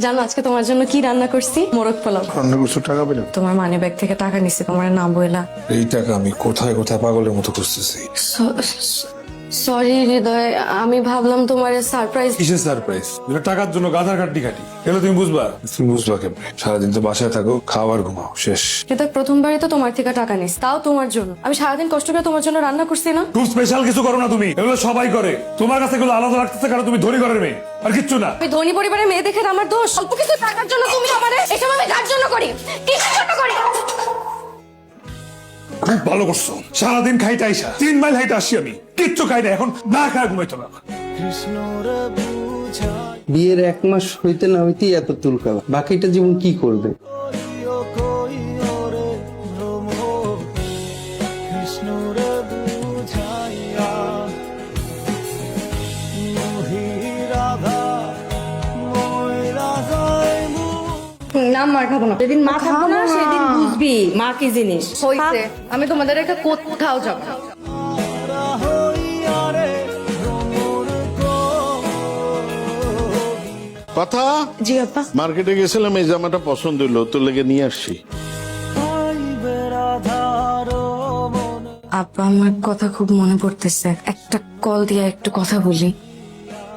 জানো আজকে তোমার জন্য কি রান্না করছি? মোরগ পোলাও। রান্না করছো, টাকা পেলাম? তোমার মানি ব্যাগ থেকে টাকা নিছে, তোমার নাম বইলা। এই টাকা আমি কোথায় কোথায় পাগলের মতো করতেছি। সরি হৃদয়, আমি ভাবলাম তোমার সারপ্রাইজ। কিসের সারপ্রাইজ? এটা টাকার জন্য গাধার খাটি খাটি এগুলো তুমি বুঝবা? তুমি বুঝবা কেমনে? সারাদিন তো বাসায় থাকো, খাওয়ার ঘুমাও, শেষ। হৃদয়, প্রথমবারই তো তোমার থেকে টাকা নিস, তাও তোমার জন্য। আমি সারাদিন কষ্ট করে তোমার জন্য রান্না করছি না। খুব স্পেশাল কিছু করো না তুমি, এগুলো সবাই করে। তোমার কাছে এগুলো আলাদা লাগতেছে কারণ তুমি ধনী ঘরের মেয়ে, আর কিচ্ছু না। আমি ধনী পরিবারের মেয়ে দেখে আমার দোষ? অল্প কিছু টাকার জন্য তুমি আমারে এসব আমি কার জন্য করি? কিসের জন্য করি? খুব ভালো করছো। সারাদিন খাইতে আইসা 3 মাইল হাইতে আসি আমি, কিচ্ছু খাই না, এখন না খায় ঘুমাইতো না। বিয়ের 1 মাস হইতে না হইতেই এত তুলকালা, বাকিটা জীবন কি করবে? না, মার খাবো না। যেদিন মা খাবো না সেদিন বুঝবি মা কি জিনিস। হইছে, আমি তোমাদের একটা কোথাও যাবো। কথা জি আপা। মার্কেটে গেছিলাম, এই জামাটা পছন্দ হলো, তোর লেগে নিয়ে আসছি। আপা, আমার কথা খুব মনে পড়তেছে, একটা কল দিয়ে একটু কথা বলি।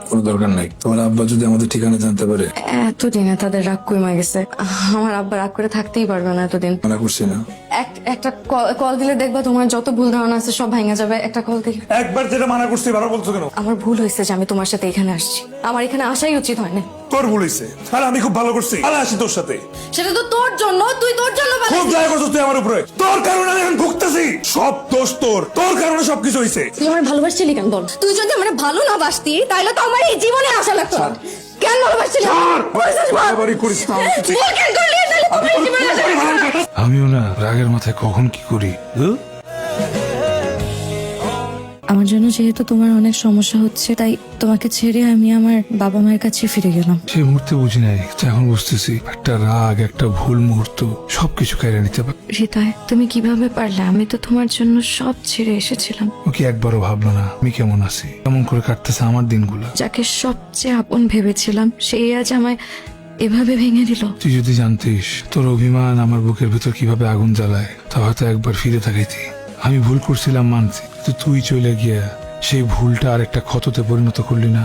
কোনো দরকার নাই। তোমার আব্বা যদি আমাদের ঠিকানা জানতে পারে? এতদিনে তাদের রাগ কমে গেছে। আমার আব্বা রাগ করে থাকতেই পারবে না এতদিন। মানা করছি না? একটা কল দিলে দেখবা তোমার যত ভুল ধারণা আছে সব ভাঙা যাবে। একটা কল দিলে। একবার যেটা মানা করছি বারবার বলছো কেন? আমার ভুল হয়েছে যে আমি তোমার সাথে এখানে আসছি, আমার এখানে আসাই উচিত হয় না। তোর ভুল হয়েছে, আর আমি খুব ভালো করছি। আর আসি তোর সাথে। সেটা তো তোর জন্য, তুই তোর জন্য খুব দয়া করছিস তুই আমার উপরে। তোর কারণে আমি এখন ভুগতেছি। সব দোষ তোর, তোর কারণে সবকিছু হয়েছে। তুই আমার ভালোবাসছিলি কেন বল? তুই যদি আমার ভালো না বাসতি তাহলে তো আমার এই জীবনে আসা লাগতো না। কেন ভালোবাসছিলি? বাড়াবাড়ি করিস না আমার সাথে। বল কেন করলি? তাহলে তোমার এই জীবনে আসা লাগতো না। আমিও না রাগের মাথায় কখন কি করি। আমার জন্য যেহেতু তোমার অনেক সমস্যা হচ্ছে, তাই তোমাকে ছেড়ে আমি আমার বাবা মায়ের কাছে ফিরে গেলাম। সেই মুহূর্তে বুঝি নাই, কিন্তু এখন বুঝতেছি একটা রাগ, একটা ভুল মুহূর্ত সবকিছু কেড়ে নিতে পারে। হৃদয়, তুমি কিভাবে পারলে? আমি তো তোমার জন্য সব ছেড়ে এসেছিলাম। ও কি একবারও ভাবলো না আমি কেমন আছি, কেমন করে কাটতেছে আমার দিনগুলো? যাকে সবচেয়ে আপন ভেবেছিলাম সেই আজ আমায় এভাবে ভেঙে দিল। তুই যদি জানতিস তোর অভিমান আমার বুকের ভেতর কিভাবে আগুন জ্বালায়, তা হয়তো একবার ফিরে তাকাইতি। আমি ভুল করছিলাম মানছি, কিন্তু তুই চলে গিয়া সেই ভুলটা আর একটা ক্ষততে পরিণত করলি না।